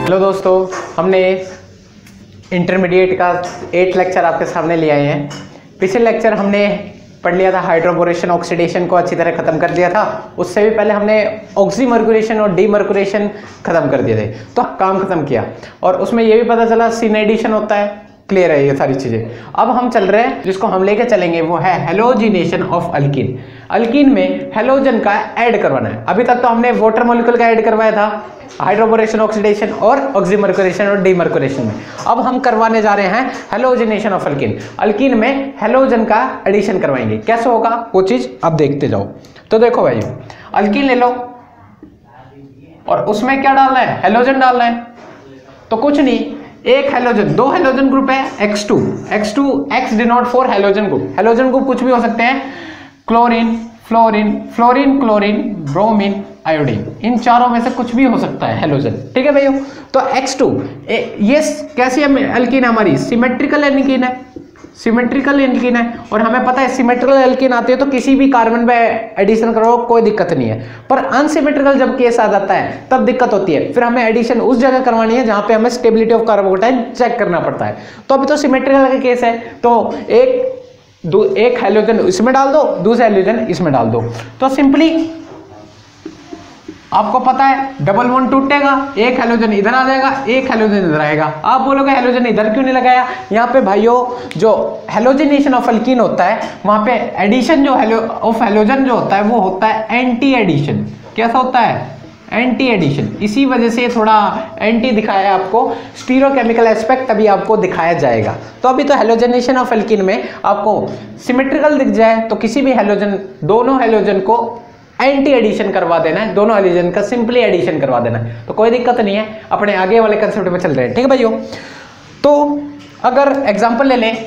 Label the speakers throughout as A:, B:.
A: Hello दोस्तों, हमने intermediate का 8 लेक्चर आपके सामने ले आए हैं। पिछले लेक्चर हमने पढ़ लिया था हाइड्रोबोरेशन ऑक्सीडेशन को अच्छी तरह खत्म कर दिया था। उससे भी पहले हमने ऑक्सीमर्कुरेशन और डीमर्कुरेशन खत्म कर दिए थे, तो काम खत्म किया और उसमें यह भी पता चला सिनेडिशन होता है। क्लियर है ये सारी चीजें। अब हम चल रहे हैं, जिसको हम लेके चलेंगे वो है हेलोजिनेशन ऑफ अल्कीन। अल्कीन में हेलोजन का ऐड करवाना है। अभी तक तो हमने वाटर मॉलिक्यूल का ऐड करवाया था हाइड्रोबोरेशन ऑक्सीडेशन और ऑक्सीमर्कुरेशन और डीमर्कुरेशन में। अब हम करवाने जा रहे हैं हेलोजिनेशन ऑफ अल्कीन। अल्कीन में हेलोजन का एडिशन करवाएंगे। कैसे होगा वो चीज अब देखते जाओ। तो देखो भाई, अल्कीन ले लो और उसमें क्या डालना है, हेलोजन डालना है। तो कुछ नहीं, एक हेलोजन, दो हेलोजन ग्रुप है X2 X denote for halogen group. Halogen group कुछ भी हो सकते हैं, chlorine, fluorine, fluorine, chlorine, bromine, iodine, इन चारों में से कुछ भी हो सकता है हेलोजन। ठीक है भैया। तो X2 ये कैसी एल्कीन है, हमारी सिमेट्रिकल एल्कीन है। सिमेट्रिकल एल्कीन है और हमें पता है सिमेट्रिकल एल्कीन आती है तो किसी भी कार्बन पे एडिशन करो कोई दिक्कत नहीं है, पर अनसिमेट्रिकल जब केस आ जाता है तब दिक्कत होती है। फिर हमें एडिशन उस जगह करवानी है जहां पे हमें स्टेबिलिटी ऑफ कार्बोकेटाइन चेक करना पड़ता है। तो अभी तो सिमेट्रिकल का केस है, तो एक हेलोजन इसमें डाल दो, दूसरा हेलोजन इसमें डाल दो। तो सिंपली आपको पता है डबल बॉन्ड टूटेगा, एक हेलोजन इधर आ जाएगा, एक हेलोजन इधर आएगा। आप बोलोगे हेलोजन इधर क्यों नहीं लगाया? यहाँ पे भाइयों जो हेलोजिनेशन ऑफ अल्कीन होता है वहां पे एडिशन जो ऑफ हेलोजन जो होता है वो होता है एंटी एडिशन। कैसा होता है? Anti addition. इसी वजह से थोड़ा एंटी दिखाया है आपको, स्टीरियोकेमिकल एस्पेक्ट अभी आपको दिखाया जाएगा। तो अभी तो हेलोजिनेशन ऑफ अल्कीन में आपको सिमेट्रिकल दिख जाए तो किसी भी हेलोजन, दोनों हेलोजन को एंटी एडिशन करवा देना है, दोनों हेलोजन का सिंपली एडिशन करवा देना है, तो कोई दिक्कत नहीं है। अपने आगे वाले कंसेप्ट में चल रहे हैं। ठीक है भाइयों। तो अगर एग्जांपल ले लें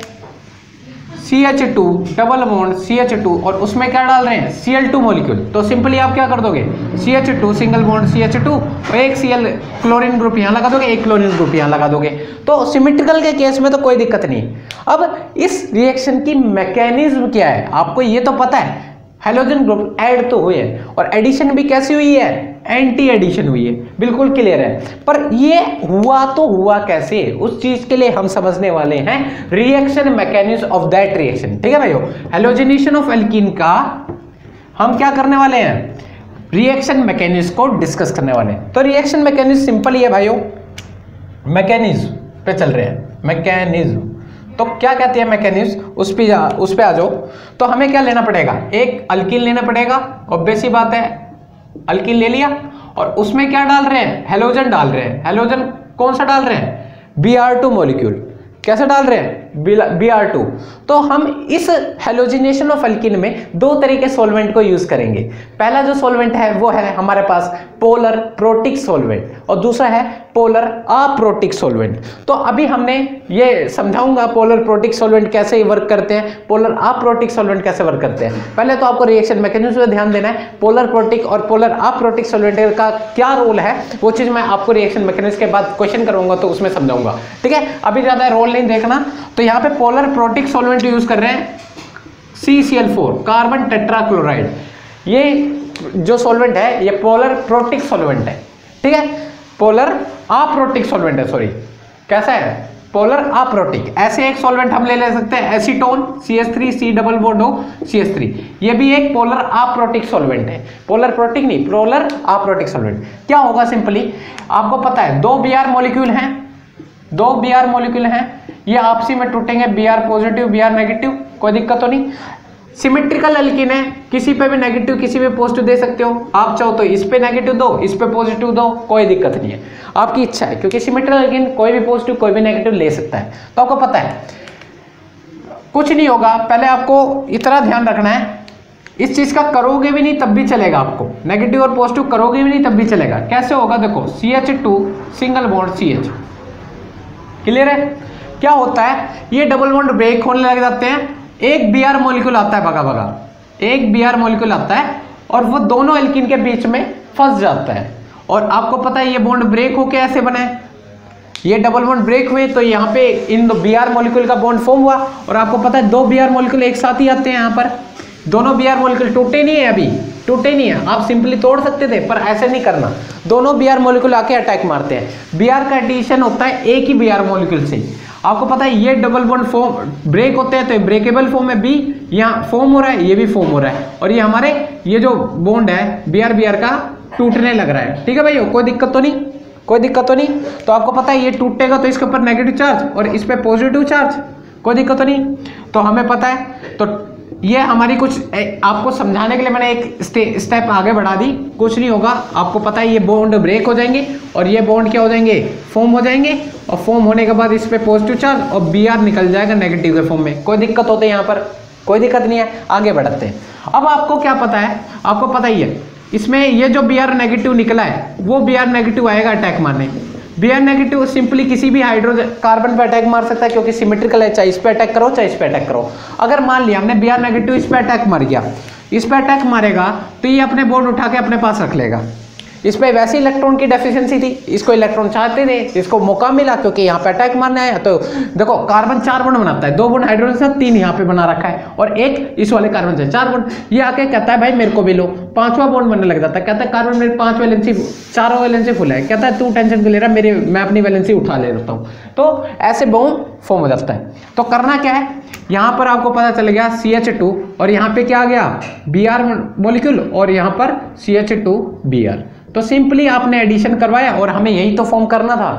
A: CH2 डबल बॉन्ड CH2 और उसमें क्या डाल रहे हैं, Cl2 मॉलिक्यूल, तो सिंपली आप क्या कर दोगे, CH2 सिंगल बॉन्ड CH2 और एक Cl क्लोरीन ग्रुप यहाँ लगा दोगे, एक क्लोरीन ग्रुप यहाँ लगा दोगे। तो सिमेट्रिकल के केस में तो कोई दिक्कत नहीं। अब इस रिएक्शन की मैकेनिज्म क्या है आपको ये तो पता है, हेलोजन ग्रुप ऐड तो हुए हैं और एडिशन भी कैसी हुई है, एंटी एडिशन हुई है, बिल्कुल क्लियर है। पर ये हुआ तो हुआ कैसे, उस चीज के लिए हम समझने वाले हैं reaction mechanism of that reaction. ठीक है भाइयों। हेलोजिनेशन ऑफ एल्कीन का हम क्या करने वाले हैं, रिएक्शन मैकेनिज्म को डिस्कस करने वाले हैं। तो रिएक्शन मैकेनिज्म सिंपल ही है भाइयों, मैकेनिज्म पे चल रहे हैं। मैकेनिज्म तो क्या कहते हैं मैकेनिज्म, उस पे आ जाओ। तो हमें क्या लेना पड़ेगा, एक अल्कीन लेना पड़ेगा। ऑब्वियस सी बात है, अल्कीन ले लिया और उसमें क्या डाल रहे हैं, हेलोजन डाल रहे हैं। हेलोजन कौन सा डाल रहे हैं, Br2 मॉलिक्यूल। कैसे डाल रहे हैं, Br2। तो हम इस हेलोजिनेशन ऑफ अल्कीन में दो तरीके सॉल्वेंट को यूज करेंगे। पहला जो सॉल्वेंट है वो है हमारे पास पोलर प्रोटिक सॉल्वेंट और दूसरा है पोलर अप्रोटिक सॉल्वेंट। तो अभी हमने ये समझाऊंगा पोलर प्रोटिक सॉल्वेंट कैसे वर्क करते हैं, पोलर अप्रोटिक सॉल्वेंट कैसे वर्क करते हैं। पहले तो आपको रिएक्शन मैकेनिज्म पे ध्यान देना है, पोलर प्रोटिक और पोलर अप्रोटिक सॉल्वेंट का क्या रोल है वो चीज मैं आपको रिएक्शन मैकेनिज्म के बाद क्वेश्चन करूंगा तो उसमें समझाऊंगा। ठीक है, अभी ज्यादा रोल नहीं देखना। तो यहाँ पे पोलर प्रोटिक सॉल्वेंट यूज कर रहे हैं CCl4 कार्बन टेट्राक्लोराइड। ये जो सॉल्वेंट है ये पोलर प्रोटिक सॉल्वेंट है। ठीक है, पोलर अप्रोटिक सॉल्वेंट है, सॉरी कैसा है, पोलर अप्रोटिक। ऐसे एक सॉल्वेंट हम ले सकते हैं acetone CH3 C double bond हो CH3, ये भी एक पोलर अप्रोटिक सॉल्वेंट है। पोलर प्रोटिक नहीं, पोलर अप्रोटिक सॉल्वेंट। क्या होगा, सिंपली आपको पता है दो Br मॉलिक्यूल हैं, दो Br मॉलिक्यूल हैं, ये आपसी में टूटेंगे, Br पॉजिटिव Br नेगेटिव, कोई दिक्कत तो नहीं। सिमेट्रिकल एल्कीन है, किसी पे भी नेगेटिव किसी पे पॉजिटिव दे सकते हो। आप चाहो तो इस पे नेगेटिव दो, इस पे पॉजिटिव दो, कोई दिक्कत नहीं है, आपकी इच्छा है, क्योंकि सिमेट्रिकल एल्कीन कोई भी पॉजिटिव कोई भी नेगेटिव ले सकता है। तो आपको पता है कुछ नहीं होगा। पहले आपको इतना ध्यान रखना है, इस चीज का करोगे भी नहीं तब भी चलेगा, आपको नेगेटिव और पॉजिटिव करोगे भी नहीं तब भी चलेगा। कैसे होगा, देखो CH2 single bond CH, clear है। क्या होता है, ये डबल बॉन्ड ब्रेक होने लग जाते हैं, एक Br मॉलिक्यूल आता है भगा, एक Br मॉलिक्यूल आता है और वो दोनों एल्कीन के बीच में फंस जाता है। और आपको पता है ये बॉन्ड ब्रेक होके ऐसे बने, ये डबल बॉन्ड ब्रेक हुए तो यहाँ पे इन दो Br मॉलिक्यूल का बॉन्ड फॉर्म हुआ। और आपको पता है दो Br मॉलिक्यूल एक साथ ही आते हैं, यहाँ पर दोनों Br मॉलिक्यूल टूटे नहीं है अभी, टूटे नहीं है। आप सिंपली तोड़ सकते थे पर ऐसे नहीं करना, दोनों Br मॉलिक्यूल आके अटैक मारते हैं। Br का एडिशन होता है एक ही Br मॉलिक्यूल से। आपको पता है ये डबल बॉन्ड फॉर्म ब्रेक होते हैं तो ब्रेकेबल फॉर्म है बी, यहाँ फॉर्म हो रहा है, ये भी फॉर्म हो रहा है, और ये हमारे ये जो बॉन्ड है Br का टूटने लग रहा है। ठीक है भाइयों, कोई दिक्कत तो नहीं, कोई दिक्कत तो नहीं। तो आपको पता है ये टूटेगा तो इसके ऊपर नेगेटिव चार्ज और इस पे पॉजिटिव चार्ज, कोई दिक्कत तो नहीं। तो हमें पता है, तो ये हमारी कुछ आपको समझाने के लिए मैंने एक स्टेप आगे बढ़ा दी। कुछ नहीं होगा, आपको पता है ये बॉन्ड ब्रेक हो जाएंगे और ये बॉन्ड क्या हो जाएंगे, फॉर्म हो जाएंगे, और फॉर्म होने के बाद इस पे पॉजिटिव चार्ज और Br निकल जाएगा नेगेटिव के फॉर्म में। कोई दिक्कत होती है यहाँ पर, कोई दिक्कत नहीं है। आगे बढ़ते हैं। अब आपको क्या पता है, आपको पता ही है इसमें ये जो Br नेगेटिव निकला है वो Br नेगेटिव आएगा अटैक मारने। Br नेगेटिव सिंपली किसी भी हाइड्रोजन कार्बन पे अटैक मार सकता है क्योंकि सिमेट्रिकल है, चाहे इस पे अटैक करो चाहे इस पे अटैक करो। अगर मान लिया हमने Br नेगेटिव इस पे अटैक मार गया, इस पे अटैक मारेगा तो ये अपने बॉन्ड उठा के अपने पास रख लेगा। इस पे वैसे इलेक्ट्रॉन की डेफिशिएंसी थी, इसको इलेक्ट्रॉन चाहते थे, इसको मौका मिला क्योंकि यहाँ पे अटैक मारने आया। तो देखो कार्बन 4 बॉन्ड बनाता है, 2 बॉन्ड हाइड्रोजन से 3 यहाँ पे बना रखा है और एक इस वाले कार्बन से 4 बॉन्ड। ये आके कहता है भाई मेरे को भी लो, 5वां बॉन्ड बनने लग जाता है। कहता है कार्बन मेरी 5 वैलेंसी 4 वैलेंसी फुल है, कहता है तू टेंशन क्यों ले रहा, मेरे मैं अपनी वैलेंसी उठा ले लेता हूँ। तो ऐसे बॉन्ड फॉर्म हो जाता है। तो करना क्या है, यहाँ पर आपको पता चल गया CH2 और यहाँ पे क्या आ गया Br मॉलिक्यूल और यहाँ पर CH2Br। तो सिंपली आपने एडिशन करवाया और हमें यही तो फॉर्म करना था,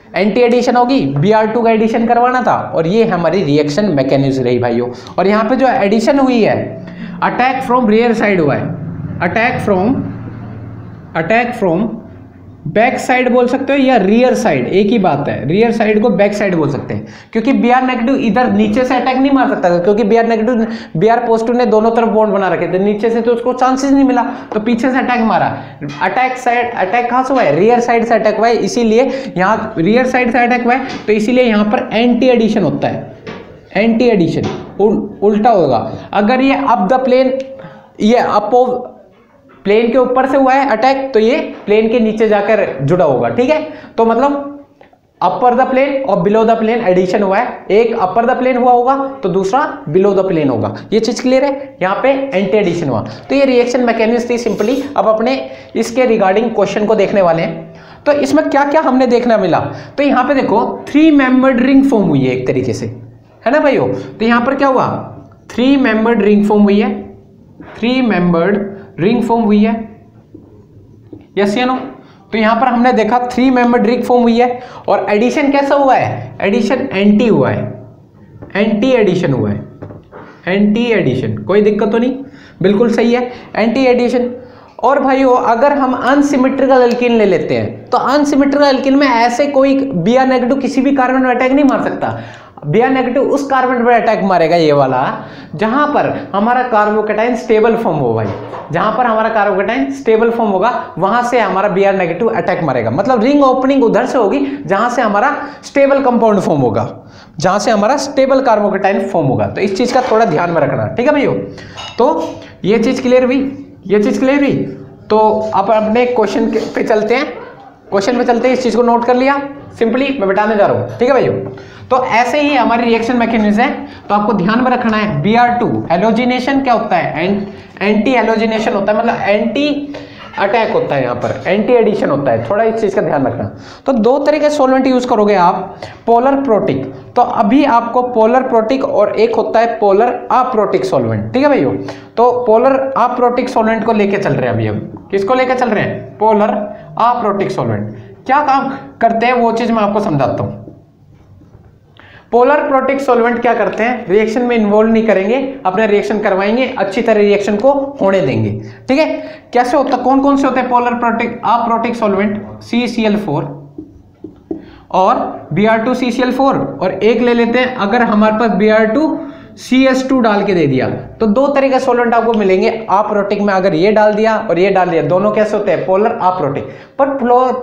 A: एंटी एडिशन होगी, Br2 का एडिशन करवाना था और ये हमारी रिएक्शन मैकेनिज्म रही भाइयों। और यहाँ पे जो एडिशन हुई है अटैक फ्रॉम रियर साइड हुआ है, अटैक फ्रॉम बैक साइड बोल सकते हो या रियर साइड, एक ही बात है। रियर साइड को बैक साइड बोल सकते हैं क्योंकि Br नेगेटिव इधर नीचे से अटैक नहीं मार सकता क्योंकि Br नेगेटिव Br पॉजिटिव ने दोनों तरफ बॉन्ड बना रखे थे, नीचे से तो उसको चांसेस नहीं मिला, तो पीछे से अटैक मारा। अटैक कहाँ से हुआ है, रियर साइड से अटैक हुआ है, इसीलिए यहाँ रियर साइड से अटैक हुआ है, तो इसीलिए यहाँ पर एंटी एडिशन होता है। एंटी एडिशन उल्टा होगा, अगर ये अप द प्लेन, ये अप प्लेन के ऊपर से हुआ है अटैक तो ये प्लेन के नीचे जाकर जुड़ा होगा। ठीक है, तो मतलब अपर द प्लेन और बिलो द प्लेन एडिशन हुआ है, एक अपर द प्लेन हुआ होगा तो दूसरा बिलो द प्लेन होगा। ये चीज क्लियर है, यहाँ पे एंटी एडिशन हुआ। तो ये रिएक्शन मैकेनिज्म थी सिंपली। अब अपने इसके रिगार्डिंग क्वेश्चन को देखने वाले हैं। तो इसमें क्या क्या हमने देखना मिला, तो यहाँ पे देखो 3 मेंबर्ड रिंग फॉर्म हुई है एक तरीके से, है ना भाइयों। तो यहाँ पर क्या हुआ, 3 मेंबर्ड रिंग फॉर्म हुई है, 3 मेंबर्ड रिंग फॉर्म हुई है, यस या नो। तो यहां पर हमने देखा 3 मेंबर्ड रिंग फॉर्म हुई है और एडिशन कैसा हुआ है, एडिशन एंटी हुआ है, एंटी एडिशन हुआ है, एंटी एडिशन, कोई दिक्कत तो नहीं, बिल्कुल सही है एंटी एडिशन। और भाइयों अगर हम अनसिमेट्रिकल एल्कीन ले लेते हैं तो अनसिमेट्रिकल एल्कीन में ऐसे कोई Br नेगेटिव किसी भी कार्बन में अटैक नहीं मार सकता। Br नेगेटिव उस कार्बन पर अटैक मारेगा ये वाला जहां पर हमारा कार्बोकेटाइन स्टेबल फॉर्म हो भाई, जहां पर हमारा कार्बोकेटाइन स्टेबल फॉर्म होगा वहां से हमारा Br नेगेटिव अटैक मारेगा। मतलब रिंग ओपनिंग उधर से होगी जहां से हमारा स्टेबल कंपाउंड फॉर्म होगा, जहां से हमारा स्टेबल कार्बोकेटाइन फॉर्म होगा। तो इस चीज का थोड़ा ध्यान में रखना, ठीक है भैया। तो ये चीज क्लियर हुई, ये चीज क्लियर हुई। तो अब अपने क्वेश्चन पे चलते हैं, क्वेश्चन पे चलते हैं। इस चीज को नोट कर लिया, सिंपली मैं बताने जा रहा हूं, ठीक है भैया। तो ऐसे ही हमारी रिएक्शन मैकेनिज्म है, तो आपको ध्यान में रखना है Br2 हेलोजिनेशन क्या होता है, एंटी हेलोजिनेशन होता है, मतलब एंटी अटैक होता है, यहाँ पर एंटी एडिशन होता है, थोड़ा इस चीज का ध्यान रखना। तो 2 तरह के सॉल्वेंट यूज करोगे आप, पोलर प्रोटिक, तो अभी आपको पोलर प्रोटिक और एक होता है पोलर अप्रोटिक सॉल्वेंट, ठीक है भैया। तो पोलर अप्रोटिक सॉल्वेंट को लेके चल रहे हैं अभी हम, किसको लेके चल रहे हैं, पोलर अप्रोटिक सॉल्वेंट। क्या काम करते हैं वो चीज मैं आपको समझाता हूं। पोलर प्रोटिक सॉल्वेंट क्या करते हैं, रिएक्शन में इन्वॉल्व नहीं करेंगे, अपना रिएक्शन करवाएंगे, अच्छी तरह रिएक्शन को होने देंगे, ठीक है। कैसे होता, कौन कौन से होते हैं polar protic aprotic solvent, CCl4 और Br2CCl4, और एक ले लेते हैं अगर हमारे पास Br2CS2 डाल के दे दिया, तो 2 तरह के सॉल्वेंट आपको मिलेंगे अप्रोटिक में। अगर ये डाल दिया और ये डाल दिया, दोनों कैसे होते हैं, पोलर अप्रोटिक। पर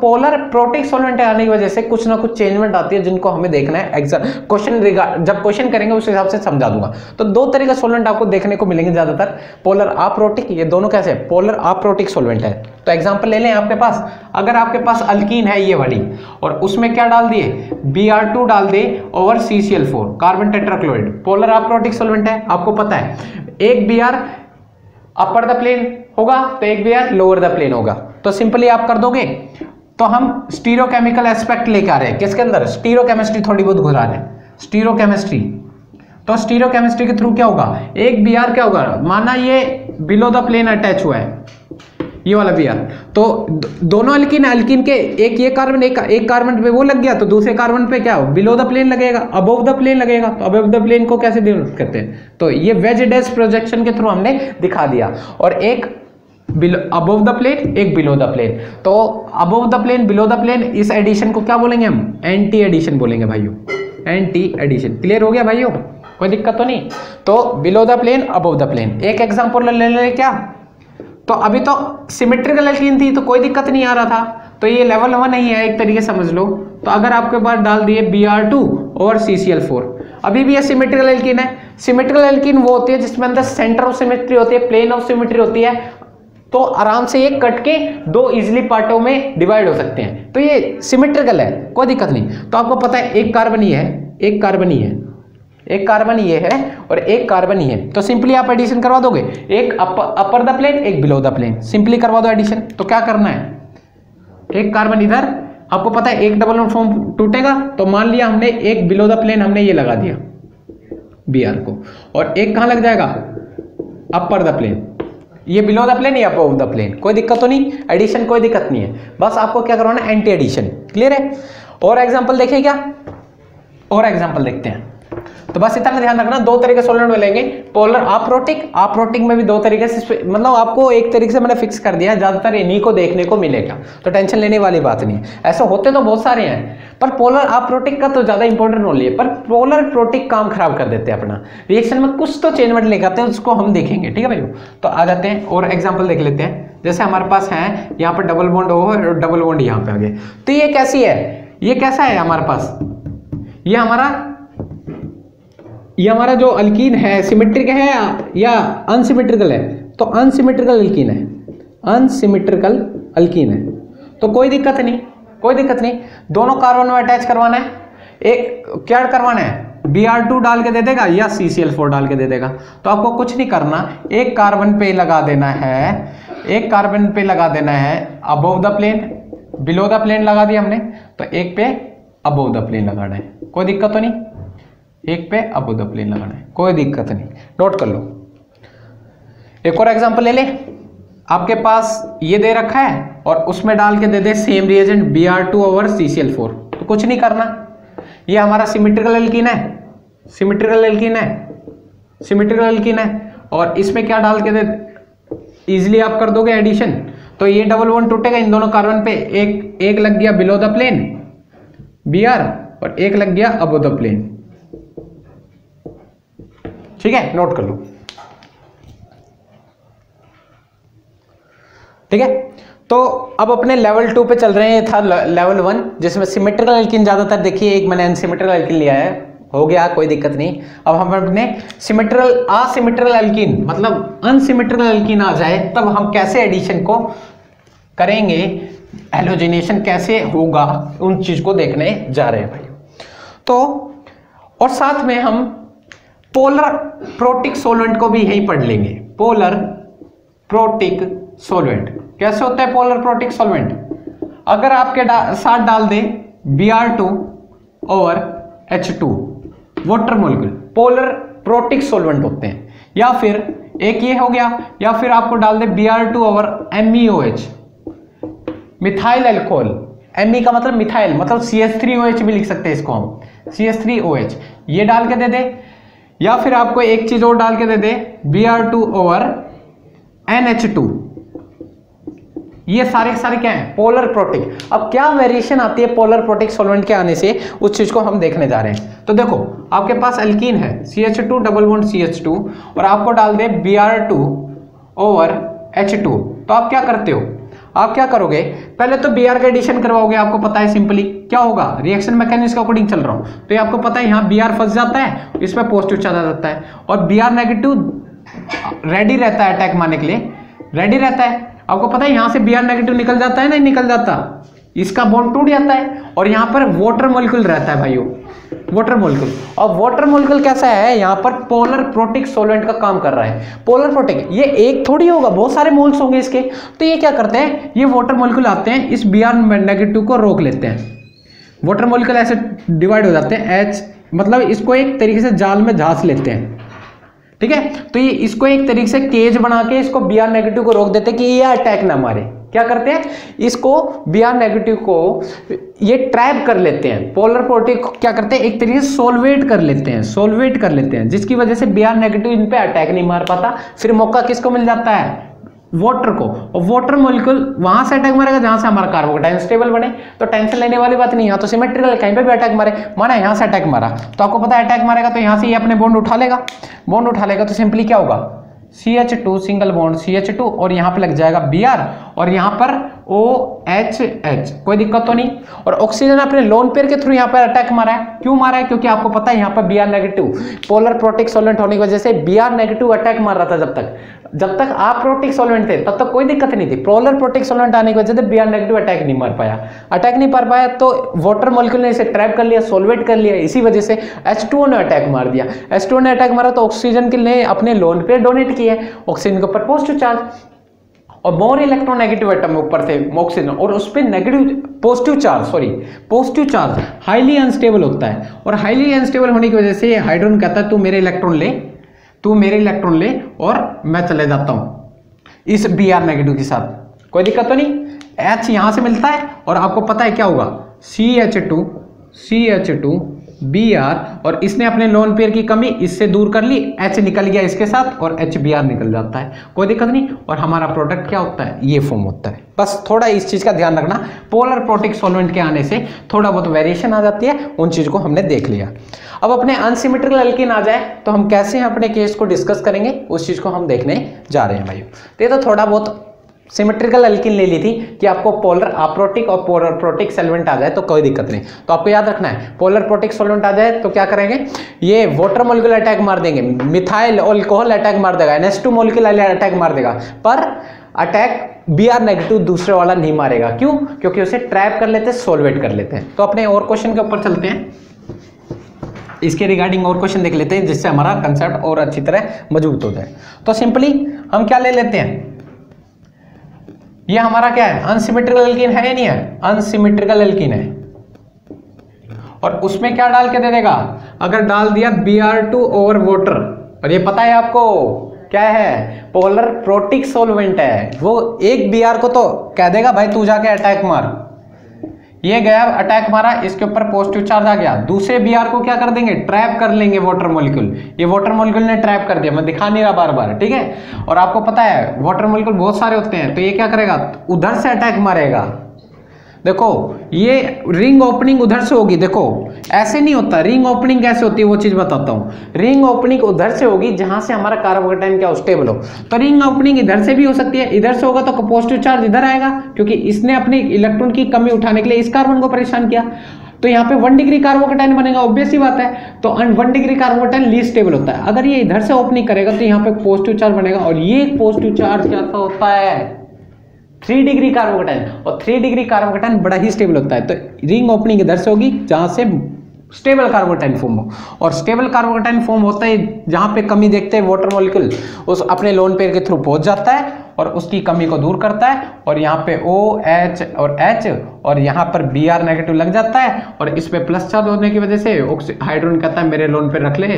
A: पोलर प्रोटिक सॉल्वेंट आने की वजह से कुछ ना कुछ चेंजमेंट आती है जिनको हमें देखना है। एग्जाम क्वेश्चन जब क्वेश्चन करेंगे उस हिसाब से समझा दूंगा। तो 2 तरह के सॉल्वेंट आपको देखने को मिलेंगे ज्यादातर, पोलर अप्रोटिक, ये दोनों कैसे पोलर अप्रोटिक सॉल्वेंट है। तो एग्जांपल ले लें आपके पास, अगर आपके पास अल्कीन है ये वाली और उसमें क्या डाल दिए, Br2 डाल दे over CCl4 carbon tetrachloride, polar aprotic solvent है, आपको पता है। एक Br अपर द प्लेन होगा तो एक Br लोअर द प्लेन होगा। तो सिंपली आप कर दोगे। तो हम स्टीरियोकेमिकल एस्पेक्ट लेके आ रहे हैं किसके अंदर, स्टीरियोकेमिस्ट्री थोड़ी बहुत घुरा रहे हैं, स्टीरियोकेमिस्ट्री। तो स्टीरियोकेमिस्ट्री के थ्रू क्या होगा, एक Br क्या होगा, माना ये बिलो द प्लेन अटैच हुआ है, ये वाला Br, तो दोनों अल्कीन के एक ये कार्बन एक कार्बन पे वो लग गया, तो दूसरे कार्बन पे क्या बिलो द प्लेन लगेगा, अबव द प्लेन लगेगा। तो अबव द प्लेन को कैसे डिनोट करते हैं, तो ये वेज डैश प्रोजेक्शन के थ्रू हमने दिखा दिया। और एक अबव द प्लेन, एक बिलो द प्लेन। तो above the plane, below the plane, इस एडिशन को क्या बोलेंगे हम, एंटी एडिशन बोलेंगे भाइयों, एंटी एडिशन। क्लियर हो गया भाइयों, कोई दिक्कत तो नहीं। तो below the plane, above the plane. एक एग्जांपल ले ले क्या, तो अभी तो सिमेट्रिकल एल्कीन थी तो कोई दिक्कत नहीं आ रहा था, तो ये लेवल 1 नहीं है एक तरीके समझ लो। तो अगर आपके पास डाल दिए Br2 और CCl4, अभी भी ये सिमेट्रिकल एल्कीन है। सिमेट्रिकल एल्कीन वो होती है जिसमें अंदर सेंटर ऑफ सिमेट्री होती है, प्लेन ऑफ सिमेट्री होती है, तो आराम से ये कट के दो इजिली पार्टों में डिवाइड हो सकते हैं, तो ये सिमेट्रिकल है, कोई दिक्कत नहीं। तो आपको पता है एक कार्बन ही है, एक कार्बन ही है, एक कार्बन ये है और एक कार्बन ही है। तो सिंपली आप एडिशन करवा दोगे, एक अपर द प्लेन, एक बिलो द प्लेन, सिंपली करवा दो एडिशन। तो क्या करना है, एक कार्बन इधर, आपको पता है एक डबल बॉन्ड फॉर्म टूटेगा, तो मान लिया हमने एक बिलो द प्लेन हमने ये लगा दिया Br को, और एक कहां लग जाएगा, अपर द प्लेन, ये बिलो द प्लेन या अबव द प्लेन, कोई दिक्कत तो नहीं, एडिशन कोई दिक्कत नहीं है, बस आपको क्या करवाना है, एंटी एडिशन। क्लियर है। और एग्जांपल देखिए क्या, और एग्जांपल देखते हैं। तो बस इतना ध्यान रखना, दो तरीके के सॉल्वेंट मिलेंगे, पोलर अप्रोटिक में भी दो तरीके से, मतलब आपको एक तरीके से मैंने फिक्स कर दिया है, ज्यादातर इन्हीं को देखने को मिलेगा, तो टेंशन लेने वाली बात नहीं है। ऐसे होते तो बहुत सारे हैं, पर पोलर अप्रोटिक का तो ज्यादा इंपॉर्टेंट रोल है, पर पोलर प्रोटिक काम खराब कर देते हैं अपना, रिएक्शन में कुछ तो चेंजमेंट लेकर आते हैं, उसको हम देखेंगे। ठीक है भाई, तो आ जाते हैं और एग्जाम्पल देख लेते हैं। जैसे हमारे पास है यहाँ पर डबल बॉन्ड हो और डबल बॉन्ड यहाँ पे आ गए, तो ये कैसी है, ये कैसा है हमारे पास, ये हमारा जो अल्कीन है सिमेट्रिक है या अनसिमेट्रिकल है, तो अनसिमेट्रिकल अल्कीन है, अनसिमेट्रिकल अल्कीन है, तो कोई दिक्कत नहीं, कोई दिक्कत नहीं। दोनों कार्बन में अटैच करवाना है, एक क्या करवाना है, Br2 डाल के दे देगा या CCl4 डाल के दे देगा। तो आपको कुछ नहीं करना, एक कार्बन पे लगा देना है, एक कार्बन पे लगा देना है above the plane, below the plane लगा दिया हमने, तो एक पे अबव द प्लेन लगाना है, कोई दिक्कत तो नहीं, एक पे अबव द प्लेन लगाना है, कोई दिक्कत नहीं, नोट कर लो। एक और एग्जांपल ले ले, आपके पास ये दे रखा है और उसमें डाल के दे दे सेम रिएजेंट Br2 और CCl4, तो कुछ नहीं करना, ये हमारा सिमेट्रिकल एल्कीन है, सिमेट्रिकल एल्कीन है, सिमेट्रिकल एल्कीन है, और इसमें क्या डाल के दे, इजिली आप कर दोगे एडिशन, तो ये डबल बॉन्ड टूटेगा इन दोनों कार्बन पे, एक लग गया बिलो द प्लेन Br और एक लग गया अबव द प्लेन। ठीक है, नोट कर लो। ठीक है, तो अब अपने लेवल 2 पे चल रहे हैं, था लेवल 1 जिसमें सिमेट्रिकल एल्कीन ज्यादातर देखिए, एक मैंने अनसिमेट्रिकल एल्कीन लिया है, हो गया कोई दिक्कत नहीं। अब हम अपने सिमेट्रिकल असिमेट्रिकल एल्कीन, मतलब अनसिमेट्रिकल एल्कीन आ जाए, तब हम कैसे एडिशन को करेंगे, हैलोजिनेशन कैसे होगा, उन चीज को देखने जा रहे हैं भाई। तो और साथ में हम पोलर प्रोटिक सॉल्वेंट को भी यही पढ़ लेंगे। पोलर प्रोटिक सॉल्वेंट कैसे होता है, पोलर प्रोटिक सॉल्वेंट, अगर आपके साथ डाल दे Br2 और H2 water molecule, polar protic solvent होते हैं। या फिर एक ये हो गया, या फिर आपको डाल दे Br2 और MEOH, मिथाइल अल्कोहल, Me का मतलब मिथाइल, मतलब CH3OH भी लिख सकते हैं इसको हम, CH3OH, ये डाल के दे दे, या फिर आपको एक चीज और डाल के दे दे Br2 और NH2, ये सारे सारे क्या है, पोलर प्रोटिक। अब क्या वेरिएशन आती है पोलर प्रोटिक सॉल्वेंट के आने से, उस चीज को हम देखने जा रहे हैं। तो देखो आपके पास अल्कीन है CH2 डबल बॉन्ड CH2 और आपको डाल दे Br2 और H2, तो आप क्या करते हो, आप क्या करोगे, पहले तो Br का एडिशन करवाओगे, आपको पता है सिंपली क्या होगा, रिएक्शन मैकेनिज्म के अकॉर्डिंग चल रहा हूं, तो ये आपको पता है यहाँ Br फंस जाता है, इसमें पॉजिटिव चला जाता है, और Br नेगेटिव रेडी रहता है अटैक मारने के लिए, रेडी रहता है। आपको पता है यहाँ से Br नेगेटिव निकल जाता है, नहीं निकल जाता, इसका बॉन्ड टूट जाता है और यहाँ पर वाटर मॉलिक्यूल रहता है भाइयों, वाटर मॉलिक्यूल। और वाटर मॉलिक्यूल कैसा है, यहाँ पर पोलर प्रोटिक सॉल्वेंट का काम कर रहा है। पोलर प्रोटिक ये एक थोड़ी होगा, बहुत सारे मोल्स होंगे इसके। तो ये क्या करते हैं, ये वाटर मॉलिक्यूल आते हैं, इस Br नेगेटिव को रोक लेते हैं। वाटर मॉलिक्यूल ऐसे डिवाइड हो जाते हैं, H मतलब इसको एक तरीके से जाल में झांस लेते हैं, ठीक है। तो ये इसको एक तरीके से केज बना के इसको Br नेगेटिव को रोक देते हैं कि ये अटैक ना मारे। क्या करते हैं, इसको Br नेगेटिव को ये ट्रैप कर लेते हैं। पोलर प्रोटिक क्या करते हैं, एक तरीके से सोलवेट कर लेते हैं, जिसकी वजह से Br नेगेटिव इन पे अटैक नहीं मार पाता। फिर मौका किसको मिल जाता है, वाटर को। और वाटर मॉलिक्यूल वहां से अटैक मारेगा जहां से हमारा कार्बोकेटाइन स्टेबल बने। तो टेंशन लेने वाली बात नहीं है, तो सिमेट्रिकल कहीं पे भी अटैक मारे, माना यहाँ से अटैक मारा तो आपको पता है अटैक मारेगा तो यहाँ से ये अपने बॉन्ड उठा लेगा, तो सिंपली क्या होगा, CH2 सिंगल बॉन्ड CH2 और यहाँ पे लग जाएगा Br और यहाँ पर OHH, कोई दिक्कत तो नहीं। और ऑक्सीजन अपने लोन पेयर के थ्रू यहाँ पर अटैक मारा है। क्यों मारा है, क्योंकि आपको पता है यहाँ पर Br negative polar protic solvent होने की वजह से Br नेगेटिव अटैक मार रहा था। जब तक आप प्रोटिक सॉल्वेंट थे तब तक कोई दिक्कत नहीं थी। पोलर प्रोटिक सॉल्वेंट आने की वजह से Br नेगेटिव अटैक नहीं मार पाया, तो वाटर मॉलिक्यूल ने इसे ट्रैप कर लिया, सोलवेट कर लिया। इसी वजह से H2O ने अटैक मार दिया। H2O ने अटैक मारा तो ऑक्सीजन के लिए अपने लोन पेयर डोनेट किए, ऑक्सीजन के ऊपर पॉजिटिव चार्ज और मोर इलेक्ट्रोनेगेटिव एटम ऊपर थे ऑक्सीजन और उस पर negative positive charge highly unstable होता है। और हाईली अनस्टेबल होने की वजह से हाइड्रोजन कहता है तू मेरे इलेक्ट्रॉन ले और मैं चले जाता हूं इस Br नेगेटिव के साथ, कोई दिक्कत तो नहीं। H यहां से मिलता है और आपको पता है क्या होगा, CH2 Br और इसने अपने लोन पेयर की कमी इससे दूर कर ली, H निकल गया इसके साथ और HBr निकल जाता है, कोई दिक्कत नहीं। और हमारा प्रोडक्ट क्या होता है, ये फॉर्म होता है। बस थोड़ा इस चीज का ध्यान रखना, पोलर प्रोटिक सॉल्वेंट के आने से थोड़ा बहुत वेरिएशन आ जाती है, उन चीज को हमने देख लिया। अब अपने अनसिमेट्रिकल एल्कीन आ जाए तो हम कैसे अपने केस को डिस्कस करेंगे, उस चीज को हम देखने जा रहे हैं भाई। तो ये तो थोड़ा बहुत सिमेट्रिकल एल्कीन ले ली थी कि आपको पोलर अप्रोटिक और पोलर प्रोटिक सॉल्वेंट आ जाए तो कोई दिक्कत नहीं। तो आपको याद रखना है, पोलर प्रोटिक सॉल्वेंट आ जाए तो क्या करेंगे, ये वाटर मॉलिक्यूल अटैक मार देंगे, मिथाइल अल्कोहल अटैक मार देगा, NH2 मॉलिक्यूल अटैक मार देगा, पर अटैक Br नेगेटिव दूसरे वाला नहीं मारेगा। क्यों, क्योंकि उसे ट्रैप कर लेते हैं, सोलवेट कर लेते हैं। तो अपने और क्वेश्चन के ऊपर चलते हैं, इसके रिगार्डिंग और क्वेश्चन देख लेते हैं जिससे हमारा कंसेप्ट और अच्छी तरह मजबूत हो जाए। तो सिंपली हम क्या ले लेते हैं, ये हमारा क्या है, अनसिमेट्रिकल एल्कीन है या नहीं है, अनसिमेट्रिकल एल्कीन है। और उसमें क्या डाल के दे देगा, अगर डाल दिया Br2 ओवर वाटर, और ये पता है आपको क्या है, पोलर प्रोटिक सॉल्वेंट है, वो एक Br को तो कह देगा भाई तू जाके अटैक मार, ये गया अटैक मारा, इसके ऊपर पॉजिटिव चार्ज आ गया, दूसरे Br को क्या कर देंगे, ट्रैप कर लेंगे वाटर मॉलिक्यूल। ये वाटर मॉलिक्यूल ने ट्रैप कर दिया, मैं दिखा नहीं रहा बार बार, ठीक है। और आपको पता है वाटर मॉलिक्यूल बहुत सारे होते हैं, तो ये क्या करेगा, उधर से अटैक मारेगा। देखो ये रिंग ओपनिंग उधर से होगी, देखो ऐसे नहीं होता, रिंग ओपनिंग कैसे होती है वो चीज बताता हूँ। रिंग ओपनिंग उधर से होगी जहां से हमारा कार्बोकेटाइन क्या स्टेबल हो, तो रिंग ओपनिंग इधर से भी हो सकती है, इधर से होगा तो पॉजिटिव चार्ज इधर आएगा, क्योंकि इसने अपने इलेक्ट्रॉन की कमी उठाने के लिए इस कार्बन को परेशान किया। तो यहाँ पे 1 डिग्री कार्बोकेटाइन बनेगा, ऑब्वियस ही बात है। तो 1 डिग्री कार्बोकेटाइन लीस्ट स्टेबल होता है, अगर ये इधर से ओपनिंग करेगा तो यहाँ पे पॉजिटिव चार्ज बनेगा, और ये पॉजिटिव चार्ज क्या होता है, 3 डिग्री कार्बोकेटाइन, और 3 डिग्री कार्बोकेटाइन बड़ा ही स्टेबल होता है। तो रिंग ओपनिंग इधर से होगी जहां से स्टेबल कार्बोकेटाइन फॉर्म हो, और स्टेबल कार्बोकेटाइन फॉर्म होता है जहां पे कमी देखते हैं वाटर मॉलिक्यूल उस अपने लोन पेयर के थ्रू पहुंच जाता है और उसकी कमी को दूर करता है, और यहाँ पे OH और H और यहाँ पर Br नेगेटिव लग जाता है, और इस पे प्लस चार्ज होने की वजह से हाइड्रोजन कहता है मेरे लोन पे रख ले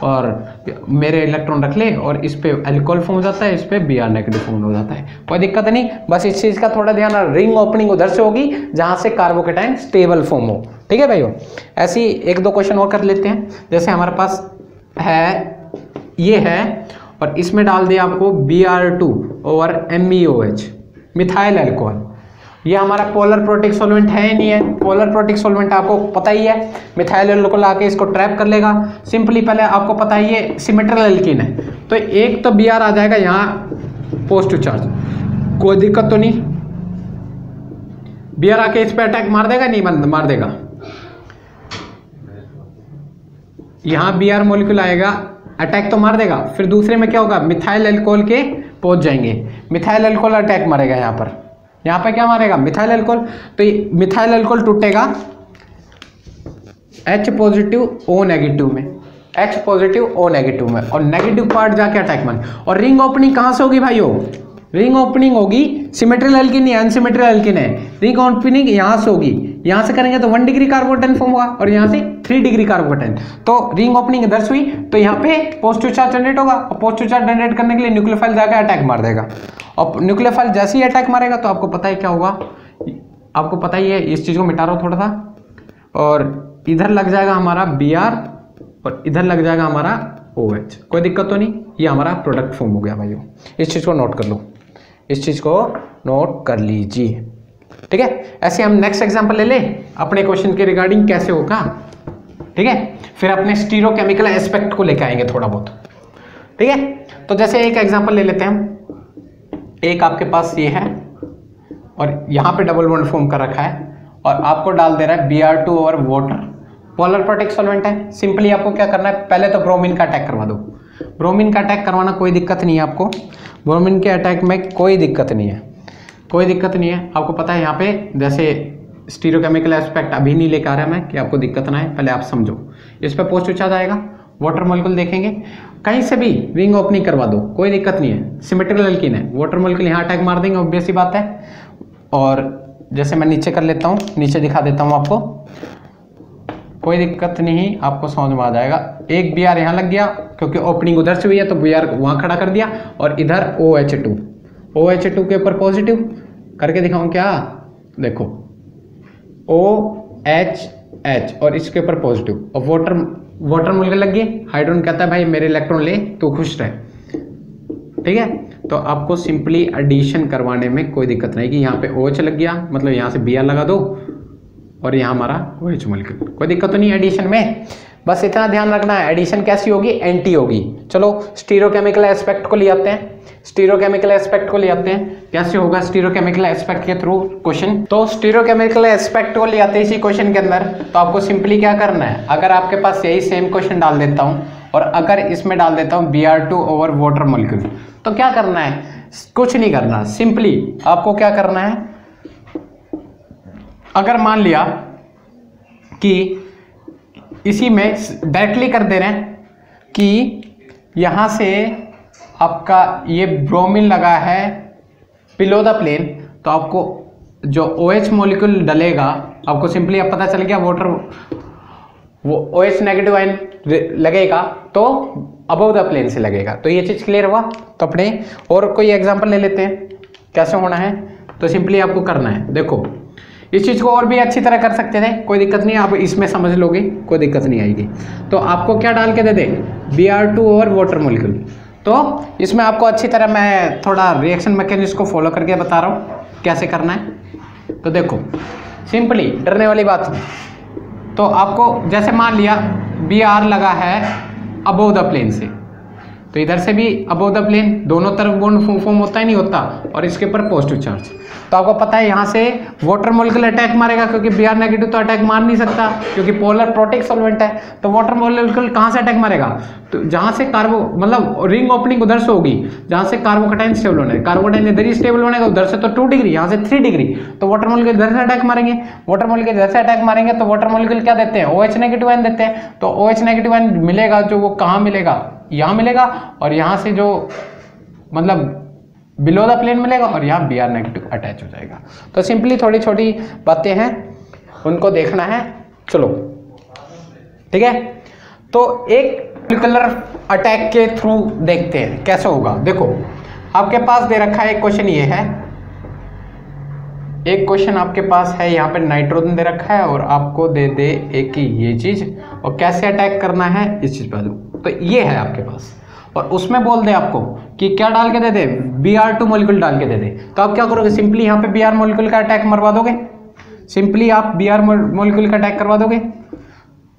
A: और मेरे इलेक्ट्रॉन रख ले, और इस पे अल्कोहल फॉर्म हो जाता है, इस पे Br नेगेटिव फॉर्म हो जाता है, कोई दिक्कत नहीं। बस इस चीज का थोड़ा ध्यान, रिंग ओपनिंग उधर से होगी जहां से कार्बोकेटाइन स्टेबल फॉर्म हो, ठीक है भाइयों। ऐसी 1-2 क्वेश्चन और कर लेते हैं, जैसे हमारे पास है ये है, और इसमें डाल दिया आपको Br2 over MEOH methyl alcohol. ये हमारा पोलर प्रोटिक सॉल्वेंट है या नहीं है, पोलर प्रोटिक सॉल्वेंट आपको पता ही है, मिथाइल अल्कोहल आके इसको ट्रैप कर लेगा। सिंपली पहले आपको पता है ये सिमेट्रिकल एल्कीन है, तो एक तो Br आ जाएगा यहाँ पॉजिटिव चार्ज, कोई दिक्कत तो नहीं। Br आके इस पे अटैक मार देगा, नहीं मार देगा, यहाँ Br मॉलिक्यूल आएगा अटैक तो मार देगा, फिर दूसरे में क्या होगा, मिथाइल अल्कोहल के पहुंच जाएंगे, मिथाइल अल्कोहल अटैक मारेगा यहाँ पर, यहाँ पे क्या मारेगा, मिथाइल अल्कोहल, तो मिथाइल अल्कोहल टूटेगा H पॉजिटिव O नेगेटिव में, H पॉजिटिव O नेगेटिव में, और नेगेटिव पार्ट जाके अटैक मार। और रिंग ओपनिंग कहाँ से होगी भाइयों, रिंग ओपनिंग होगी सिमेट्रिकल एल्कीन या अनसिमेट्रिकल एल्कीन है, रिंग ओपनिंग यहाँ से होगी, यहाँ से करेंगे तो 1 डिग्री कार्बोकेटाइन फॉर्म होगा और यहाँ से 3 डिग्री कार्बोकेटाइन। तो रिंग ओपनिंग इधर से हुई तो यहाँ पे पॉजिटिव चार्ज जनरेट होगा, और पॉजिटिव चार्ज जनरेट करने के लिए न्यूक्लियोफाइल जाकर अटैक मार देगा, और न्यूक्लियोफाइल जैसे ही अटैक मारेगा तो आपको पता है क्या होगा, आपको पता ही है। इस चीज़ को मिटा रहा हूँ थोड़ा सा, और इधर लग जाएगा हमारा Br और इधर लग जाएगा हमारा OH, कोई दिक्कत तो नहीं, ये हमारा प्रोडक्ट फॉर्म हो गया भाइयों। इस चीज़ को नोट कर लो, इस चीज़ को नोट कर लीजिए, ठीक है। ऐसे हम नेक्स्ट एग्जांपल ले लें अपने क्वेश्चन के रिगार्डिंग कैसे होगा, ठीक है। फिर अपने स्टीरियोकेमिकल एस्पेक्ट को लेकर आएंगे थोड़ा बहुत, ठीक है। तो जैसे एक एग्जांपल ले लेते हैं हम, एक आपके पास ये है और यहाँ पे डबल बॉन्ड फॉर्म कर रखा है और आपको डाल दे रहा है Br2 और वाटर, पोलर प्रोटिक सॉल्वेंट है। सिंपली आपको क्या करना है, पहले तो ब्रोमीन का अटैक करवा दो। ब्रोमीन का अटैक करवाना कोई दिक्कत नहीं है आपको, ब्रोमीन के अटैक में कोई दिक्कत नहीं है, कोई दिक्कत नहीं है। आपको पता है यहाँ पे जैसे स्टीरियोकेमिकल एस्पेक्ट अभी नहीं लेकर आ रहा मैं कि आपको दिक्कत ना है, पहले आप समझो। इस पर पॉजिटिव चार्ज आएगा, वाटर मॉलिक्यूल देखेंगे, कहीं से भी रिंग ओपनिंग करवा दो, कोई दिक्कत नहीं है, सिमेट्रिकल एल्कीन है, वाटर मॉलिक्यूल यहाँ अटैक मार देंगे, ऑब्वियस सी बात है। और जैसे मैं नीचे कर लेता हूँ, नीचे दिखा देता हूँ आपको, कोई दिक्कत नहीं, आपको समझ में आ जाएगा। एक Br यहाँ लग गया क्योंकि ओपनिंग उधर से हुई है तो Br वहाँ खड़ा कर दिया, और इधर OH2 के ऊपर पॉजिटिव करके दिखाऊं क्या, देखो OHH और इसके ऊपर पॉजिटिव, और वाटर मॉलिक्यूल लग गई। हाइड्रोजन कहता है भाई मेरे इलेक्ट्रॉन ले, तू खुश रहे, ठीक है। तो आपको सिंपली एडिशन करवाने में कोई दिक्कत नहीं कि यहाँ पे OH लग गया, मतलब यहाँ से Br लगा दो और यहाँ हमारा OH मॉलिक्यूल, कोई दिक्कत तो नहीं एडिशन में। बस इतना ध्यान रखना है, एडिशन कैसी होगी, एंटी होगी। चलो स्टीरियोकेमिकल एस्पेक्ट को ले आते हैं, स्टीरियोकेमिकल एस्पेक्ट को ले आते हैं, कैसे होगा स्टीरियोकेमिकल एस्पेक्ट के थ्रू क्वेश्चन। तो स्टीरियोकेमिकल एस्पेक्ट को ले आते हैं इसी क्वेश्चन के अंदर। तो आपको सिंपली क्या करना है, अगर आपके पास यही सेम क्वेश्चन डाल देता हूँ और अगर इसमें डाल देता हूँ Br2 ओवर वाटर मॉलिक्यूल, तो क्या करना है, कुछ नहीं करना। सिंपली आपको क्या करना है, अगर मान लिया कि इसी में डायरेक्टली कर दे रहे हैं कि यहाँ से आपका ये ब्रोमीन लगा है बिलो द प्लेन, तो आपको जो OH मॉलिक्यूल डलेगा, आपको सिंपली अब पता चल गया वाटर वो OH नेगेटिव आयन लगेगा तो अबव द प्लेन से लगेगा। तो ये चीज़ क्लियर हुआ। तो अपने और कोई एग्जांपल ले लेते हैं कैसे होना है। तो सिंपली आपको करना है, देखो इस चीज़ को और भी अच्छी तरह कर सकते थे, कोई दिक्कत नहीं, आप इसमें समझ लोगे, कोई दिक्कत नहीं आएगी। तो आपको क्या डाल के दे दे, Br2 और वाटर मॉलिक्यूल। तो इसमें आपको अच्छी तरह मैं थोड़ा रिएक्शन मैकेनिज्म को फॉलो करके बता रहा हूँ कैसे करना है। तो देखो सिंपली, डरने वाली बात नहीं। तो आपको जैसे मान लिया Br लगा है अबव द प्लेन से, तो इधर से भी अबव द प्लेन, दोनों तरफ बॉन्ड फॉर्म होता ही नहीं होता, और इसके ऊपर पॉजिटिव चार्ज। तो आपको पता है यहाँ से वाटर मॉलिक्यूल अटैक मारेगा, क्योंकि Br नेगेटिव तो अटैक मार नहीं सकता क्योंकि पोलर प्रोटिक सॉल्वेंट है। तो वाटर मॉलिक्यूल कहाँ से अटैक मारेगा, तो जहाँ से कार्बो मतलब रिंग ओपनिंग उधर से होगी जहाँ से कार्बोकेटाइन स्टेबल होने, कार्बोकेटाइन इधर ही स्टेबल होने का, उधर से तो 2 डिग्री, यहाँ से 3 डिग्री, तो वाटर मॉलिक्यूल इधर से अटैक मारेंगे, वाटर मॉलिक्यूल इधर से अटैक मारेंगे। तो वाटर मॉलिक्यूल क्या देते हैं, OH नेगेटिव आयन देते हैं। तो OH नेगेटिव आयन मिलेगा जो वो कहाँ मिलेगा, यहाँ मिलेगा, और यहाँ से जो मतलब बिलो द प्लेन मिलेगा, और यहाँ Br नेगेटिव अटैच हो जाएगा। तो सिंपली थोड़ी छोटी बातें हैं, उनको देखना है। चलो ठीक है, तो एक मॉलिक्यूलर अटैक के थ्रू देखते हैं कैसे होगा। देखो आपके पास दे रखा है एक क्वेश्चन, ये है एक क्वेश्चन आपके पास है, यहाँ पे नाइट्रोजन दे रखा है और आपको दे दे एक ये चीज, और कैसे अटैक करना है इस चीज पर। तो ये है आपके पास, और उसमें बोल दे आपको कि क्या डाल के दे दे, Br2 मॉलिक्यूल डाल के दे दे। तो आप क्या करोगे, सिंपली यहाँ पे Br मॉलिक्यूल का अटैक मरवा दोगे, सिंपली आप Br मॉलिक्यूल का अटैक करवा दोगे।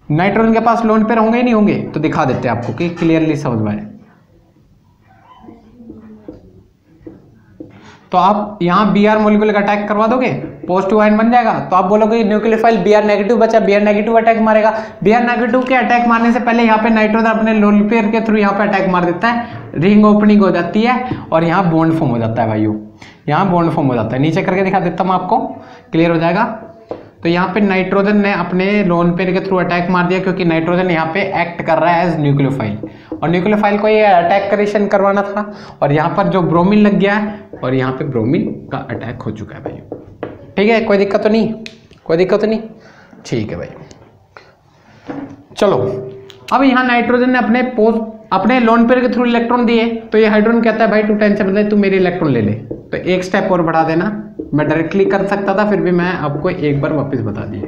A: नाइट्रोजन के पास लोन पे होंगे ही नहीं होंगे, तो दिखा देते हैं आपको कि क्लियरली समझ में आए। तो आप यहाँ Br मॉलिक्यूल का अटैक करवा दोगे, पॉजिटिव आयन बन जाएगा। तो आप बोलोगे न्यूक्लियोफाइल Br नेगेटिव बचा, Br नेगेटिव अटैक मारेगा। Br नेगेटिव के अटैक मारने से पहले यहाँ पे नाइट्रोजन अपने लोन पेयर के थ्रू यहाँ पे अटैक मार देता है, रिंग ओपनिंग हो जाती है और यहाँ बॉन्ड फॉर्म हो जाता है भाइयों। यहाँ बॉन्ड फॉर्म हो जाता है। नीचे करके दिखा देता हूँ आपको, क्लियर हो जाएगा। तो यहाँ पे नाइट्रोजन ने अपने लोन पेयर के थ्रू अटैक मार दिया, क्योंकि नाइट्रोजन यहाँ पे एक्ट कर रहा है एज न्यूक्लियोफाइल, और न्यूक्लियोफाइल को ये अटैक करेक्शन करवाना था, और यहाँ पर जो ब्रोमीन लग गया है और यहाँ पे ब्रोमीन का अटैक हो चुका है भाई। ठीक है, कोई दिक्कत तो नहीं, कोई दिक्कत तो नहीं, ठीक है भाई। चलो अब यहाँ नाइट्रोजन ने अपने लोन पेयर के थ्रू इलेक्ट्रॉन दिए, तो ये हाइड्रोजन कहता है भाई तू टेंशन मत ले, तू मेरे इलेक्ट्रॉन ले ले। तो एक स्टेप और बढ़ा देना, मैं डायरेक्टली कर सकता था, फिर भी मैं आपको एक बार वापस बता दिए।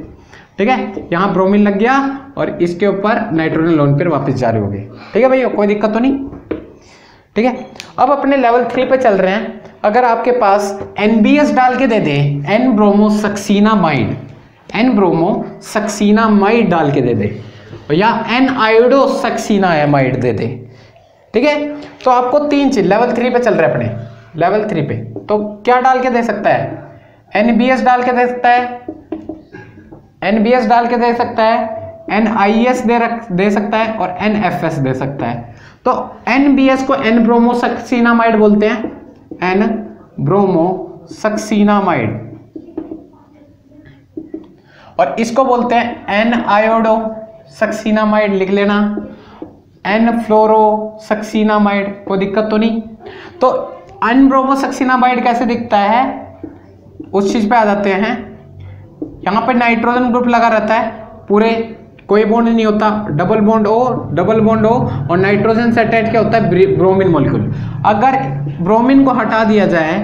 A: ठीक है, यहाँ ब्रोमीन लग गया और इसके ऊपर नाइट्रोजन लोन पेयर वापस जारी हो गए। ठीक है भैया, कोई दिक्कत तो नहीं। ठीक है, अब अपने लेवल 3 पे चल रहे हैं। अगर आपके पास NBS डाल के दे दे, एन ब्रोमोसक्सीनामाइड, एन ब्रोमोसक्सीनामाइड डाल के दे दे, या एन आयोडोसक्सीनामाइड दे दे। ठीक है, तो आपको 3 चीज लेवल 3 पे चल रहे हैं अपने लेवल 3 पे, तो क्या डाल के दे सकता है? NBS डाल के दे सकता है, NBS डाल के दे सकता है, NIS दे सकता है और NFS दे सकता है। तो NBS को एन ब्रोमोसक्सीनामाइड बोलते हैं, एन ब्रोमोसक्सीनामाइड, और इसको बोलते हैं एन आयोडोसक्सीनामाइड, लिख लेना, एन फ्लोरोसक्सीनामाइड। कोई दिक्कत तो नहीं। तो एन ब्रोमोसक्सीनामाइड कैसे दिखता है, उस चीज पे आ जाते हैं। यहाँ पे नाइट्रोजन ग्रुप लगा रहता है, पूरे कोई बॉन्ड नहीं होता, double bond O, double bond O, और नाइट्रोजन से अटैच क्या होता है? Bromine molecule. अगर ब्रोमीन को हटा दिया जाए,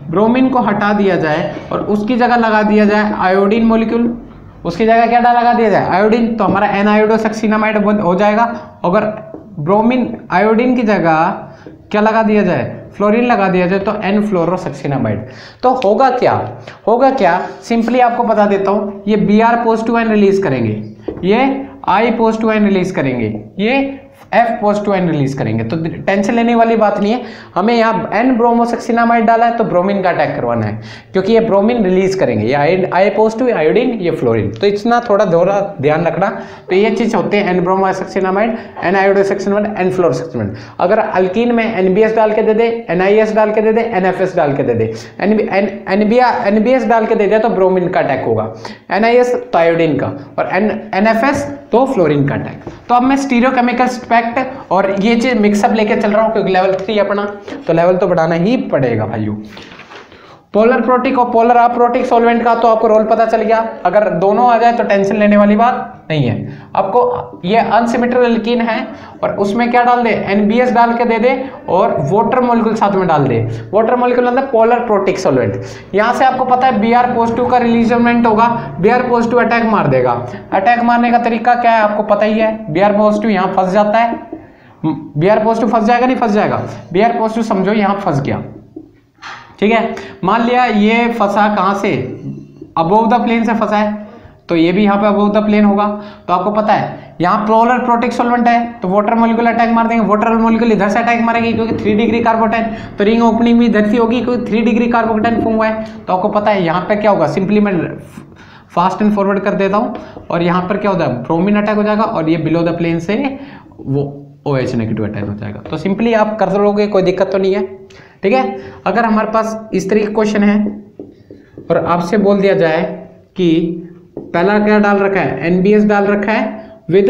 A: ब्रोमीन को हटा दिया जाए और उसकी जगह लगा दिया जाए आयोडीन मॉलिक्यूल, उसकी जगह क्या लगा दिया जाए? आयोडीन, तो हमारा एन आयोडोसक्सीनामाइड हो जाएगा। अगर ब्रोमीन आयोडीन की जगह क्या लगा दिया जाए? फ्लोरीन लगा दिया जाए, तो एन फ्लोरोसक्सीनामाइड। तो होगा क्या, होगा क्या, सिंपली आपको बता देता हूं, ये Br पॉजिटिव आयन रिलीज करेंगे, ये I पॉजिटिव आयन रिलीज करेंगे, ये F पॉजिटिव आयन रिलीज करेंगे। तो टेंशन लेने वाली बात नहीं है, हमें यहाँ एन ब्रोमोसक्सीनामाइड डाला है तो ब्रोमीन का अटैक करवाना है, क्योंकि ये ब्रोमीन रिलीज करेंगे, ये I पॉजिटिव, आयोडीन, ये फ्लोरीन। तो इतना थोड़ा ध्यान रखना। तो ये चीज होते हैं एन ब्रोमोसक्सीनामाइड, एन आयोडोसक्सीनामाइड, एन फ्लोरोसक्सीनामाइड। अगर अल्कीन में NBS डाल के दे दे, NIS डाल के दे दे, NFS डाल के दे दे, NBS डाल के दे दिया तो ब्रोमीन का अटैक होगा, NIS तो आयोडीन का, और NFS तो फ्लोरीन का अटैक। तो अब मैं स्टीरियोकेमिकल स्पेक्ट और ये चीज मिक्सअप लेके चल रहा हूं, क्योंकि लेवल 3 अपना, तो लेवल तो बढ़ाना ही पड़ेगा भाइयों। पोलर प्रोटिक और पोलर अप्रोटिक सॉल्वेंट का तो आपको रोल पता चल गया। अगर दोनों आ जाए तो टेंशन लेने वाली बात नहीं है। आपको ये अनसिमेट्रिकल एल्कीन है और उसमें क्या डाल दे? NBS डाल के दे दे और वाटर मॉलिक्यूल साथ में डाल दे। वाटर मॉलिक्यूल मतलब पोलर प्रोटिक सॉल्वेंट। यहां से आपको पता है Br पॉजिटिव का रिलीजमेंट होगा, Br पॉजिटिव अटैक मार देगा। अटैक मारने का तरीका क्या है आपको पता ही है, Br पॉजिटिव यहां फंस जाता है, Br पॉजिटिव फंस जाएगा, नहीं फंस जाएगा? Br पॉजिटिव समझो यहां फंस गया, ठीक है। मान लिया ये फंसा कहां से? अबोव द प्लेन से फंसा है, तो ये भी यहाँ पे अबोव द प्लेन होगा। तो आपको पता है यहाँ पोलर प्रोटिक सॉल्वेंट है, तो वाटर मॉलिक्यूल अटैक मार देंगे, वाटर मॉलिक्यूल इधर से अटैक मारेगी क्योंकि 3 डिग्री कार्बोटाइन, तो रिंग ओपनिंग भी इधर से होगी क्योंकि 3 डिग्री कार्बोटाइन फॉर्म हुआ है। तो आपको पता है यहाँ पे क्या होगा, सिंपली मैं फास्ट एंड फॉरवर्ड कर देता हूँ, और यहाँ पर क्या होता है? ब्रोमीन अटैक हो जाएगा, और ये बिलो द प्लेन से वो OH नेगेटिव अटैक हो जाएगा। तो सिंपली आप कर लोगे, कोई दिक्कत तो नहीं है, ठीक है। अगर हमारे पास इस तरीके क्वेश्चन है और आपसे बोल दिया जाए कि पहला क्या डाल रखा है? NBS डाल रखा है विद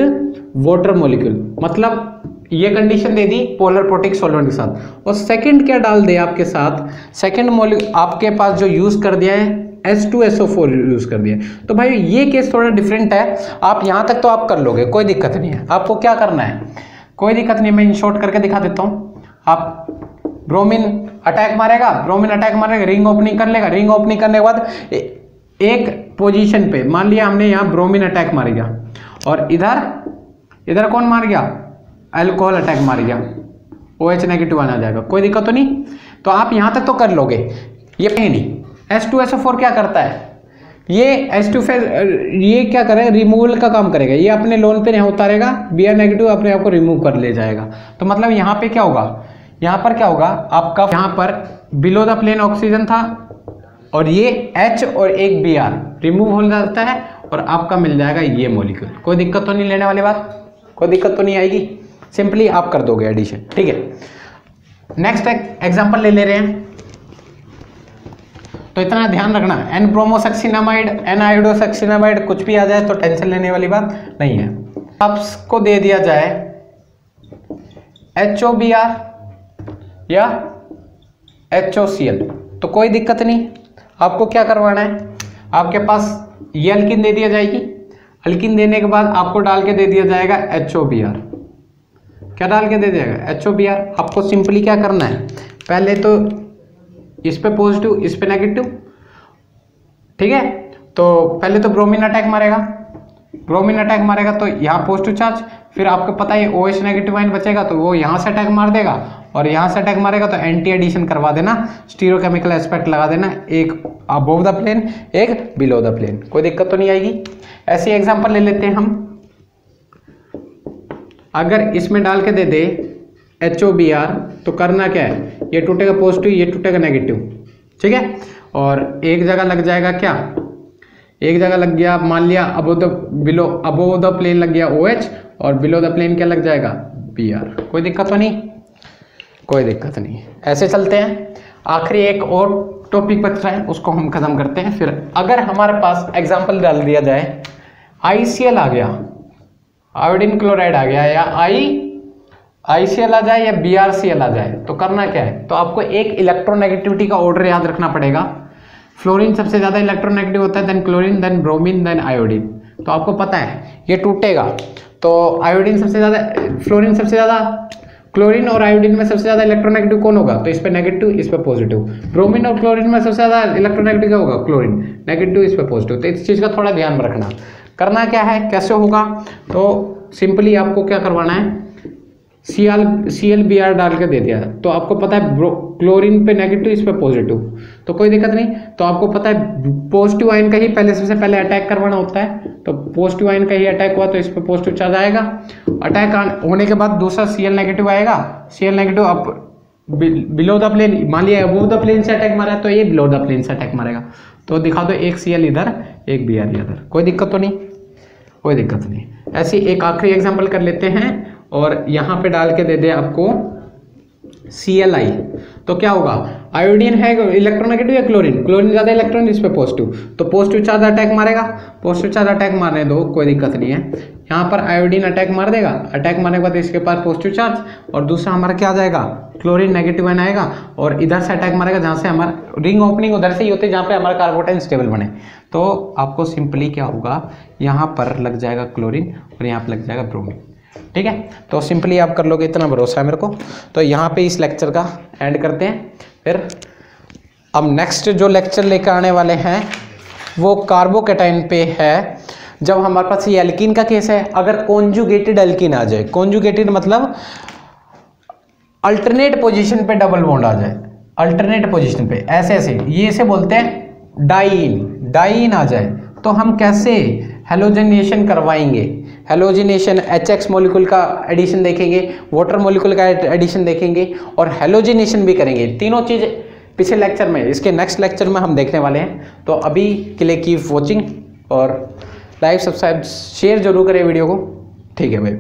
A: वाटर मॉलिक्यूल, मतलब ये कंडीशन दे दी पोलर प्रोटिक सॉल्वेंट के साथ, और सेकंड क्या डाल दे आपके साथ? सेकंड मॉलिक्यूल आपके पास जो यूज कर दिया है H2SO4 यूज कर दिया। तो भाई ये केस थोड़ा डिफरेंट है, आप यहां तक तो आप कर लोगे, कोई दिक्कत नहीं है। आपको क्या करना है? कोई दिक्कत नहीं, मैं इन शॉर्ट करके दिखा देता हूं। आप ब्रोमीन अटैक मारेगा, ब्रोमीन अटैक मारेगा, रिंग ओपनिंग कर लेगा, रिंग ओपनिंग करने के बाद एक पोजीशन पे मान लिया हमने यहाँ ब्रोमीन अटैक मार गया, और इधर कौन मार गया? अल्कोहल अटैक मार गया, OH नेगेटिव आना जाएगा, कोई दिक्कत तो नहीं। तो आप यहां तक तो कर लोगे, ये नहीं। H2SO4 क्या करता है? ये ये क्या करेगा? रिमूवल का काम करेगा, ये अपने लोन पे यहाँ उतारेगा, Br नेगेटिव अपने आप को रिमूव कर ले जाएगा। तो मतलब यहाँ पे क्या होगा? यहाँ पर क्या होगा आपका? यहाँ पर बिलो द प्लेन ऑक्सीजन था, और ये H और एक Br रिमूव हो जाता है, और आपका मिल जाएगा ये मॉलिक्यूल। कोई दिक्कत तो नहीं लेने वाली बात, कोई दिक्कत तो नहीं आएगी, सिंपली आप कर दोगे एडिशन, ठीक है। नेक्स्ट एग्जांपल ले रहे हैं। तो इतना ध्यान रखना, एन ब्रोमोसक्सिनामाइड, एन आयोडोसक्सिनामाइड कुछ भी आ जाए तो टेंशन लेने वाली बात नहीं है। आपको दे दिया जाए HOBr या HOCl तो कोई दिक्कत नहीं। आपको क्या करवाना है, आपके पास ये अल्किन दे दिया जाएगी, अल्किन देने के बाद आपको डाल के दे दिया जाएगा HOBr। क्या डाल के दे दिया HOBr। आपको सिंपली क्या करना है, पहले तो इस पे पॉजिटिव इस पे नेगेटिव, ठीक है। तो पहले तो ब्रोमीन अटैक मारेगा, ब्रोमीन अटैक मारेगा तो यहाँ पॉजिटिव चार्ज, फिर आपको पता है OH नेगेटिव आयन बचेगा तो वो यहाँ से अटैक मार देगा, और यहाँ से अटैक मारेगा तो एंटी एडिशन करवा देना, स्टीरियोकेमिकल एस्पेक्ट लगा देना, एक अबोव द प्लेन एक बिलो द प्लेन, कोई दिक्कत तो नहीं आएगी। ऐसी एग्जांपल ले लेते हैं हम, अगर इसमें डाल के दे दे HOBr तो करना क्या है, ये टूटेगा पॉजिटिव ये टूटेगा नेगेटिव, ठीक है। और एक जगह लग जाएगा क्या, एक जगह लग गया मान लिया अबोव द प्लेन लग गया OH और बिलो द प्लेन क्या लग जाएगा Br, कोई दिक्कत तो नहीं, कोई दिक्कत नहीं। ऐसे चलते हैं, आखिरी एक और टॉपिक बच रहा है उसको हम खत्म करते हैं। फिर अगर हमारे पास एग्जांपल डाल दिया जाए ICl आ गया, आयोडीन क्लोराइड आ गया, या ICl आ जाए या BrCl आ जाए तो करना क्या है, तो आपको एक इलेक्ट्रोनेगेटिविटी का ऑर्डर याद रखना पड़ेगा। फ्लोरीन सबसे ज्यादा इलेक्ट्रोनेगेटिव होता है, then chlorine, then bromine, then iodine. तो आपको पता है ये टूटेगा तो आयोडीन सबसे ज्यादा, फ्लोरीन सबसे ज्यादा, क्लोरीन और आयोडीन में सबसे ज्यादा इलेक्ट्रोनेगेटिव कौन होगा, तो इस पे नेगेटिव इस पे पॉजिटिव। ब्रोमीन और क्लोरीन में सबसे ज्यादा इलेक्ट्रोनेगेटिव क्या होगा, क्लोरीन, नेगेटिव इस पे पॉजिटिव। तो इस चीज का थोड़ा ध्यान में रखना। करना क्या है, कैसे होगा, तो सिंपली आपको क्या करवाना है, ClBr डाल के दे दिया तो आपको पता है क्लोरीन पे नेगेटिव इस पे पॉजिटिव, तो कोई दिक्कत नहीं। तो आपको पता है पॉजिटिव आयन का ही पहले सबसे पहले अटैक करवाना होता है, तो पॉजिटिव आयन का ही अटैक हुआ तो इस पे पॉजिटिव चार्ज आएगा। अटैक होने के बाद दूसरा Cl नेगेटिव आएगा, Cl नेगेटिव अब बिलो द प्लेन, मान लिया अबोव द प्लेन से अटैक मारा है तो ये बिलो द प्लेन से अटैक मारेगा। तो दिखा दो एक Cl इधर एक Br इधर, कोई दिक्कत तो नहीं, कोई दिक्कत नहीं। ऐसी एक आखिरी एग्जांपल कर लेते हैं और यहाँ पे डाल के दे दे आपको Cli तो क्या होगा, आयोडीन है इलेक्ट्रोनेगेटिव या क्लोरीन, क्लोरीन ज्यादा इलेक्ट्रॉन इस पे पॉजिटिव, तो पॉजिटिव चार्ज अटैक मारेगा, पॉजिटिव चार्ज अटैक मारने दो कोई दिक्कत नहीं है। यहाँ पर आयोडीन अटैक मार देगा, अटैक मारने के बाद इसके पास पॉजिटिव चार्ज और दूसरा हमारा क्या आ जाएगा, क्लोरीन नेगेटिव आयन आएगा और इधर से अटैक मारेगा जहाँ से हमारा रिंग ओपनिंग उधर से ही होती है जहाँ पे हमारा कार्बोटाइन स्टेबल बने। तो आपको सिंपली क्या होगा, यहाँ पर लग जाएगा क्लोरीन और यहाँ पर लग जाएगा ब्रोमीन, ठीक है। तो सिंपली आप कर लोगे, इतना भरोसा है मेरे को। तो यहाँ पे इस लेक्चर का एंड करते हैं। फिर अब नेक्स्ट जो लेक्चर लेकर आने वाले हैं वो कार्बोकैटायन पे है। जब हमारे पास ये एल्कीन का केस है, अगर कॉन्जुगेटेड एल्कीन आ जाए, कॉन्जुगेटेड मतलब अल्टरनेट पोजीशन पे डबल बॉन्ड आ जाए, अल्टरनेट पोजीशन पे ऐसे ऐसे, ये इसे बोलते हैं डाइइन, डाइइन आ जाए तो हम कैसे हेलोजिनेशन करवाएंगे। हेलोजिनेशन HX मॉलिक्यूल का एडिशन देखेंगे, वाटर मॉलिक्यूल का एडिशन देखेंगे और हेलोजिनेशन भी करेंगे। तीनों चीज पिछले लेक्चर में, इसके नेक्स्ट लेक्चर में हम देखने वाले हैं। तो अभी के लिए कीप वॉचिंग और लाइक सब्सक्राइब शेयर जरूर करें वीडियो को, ठीक है भाई।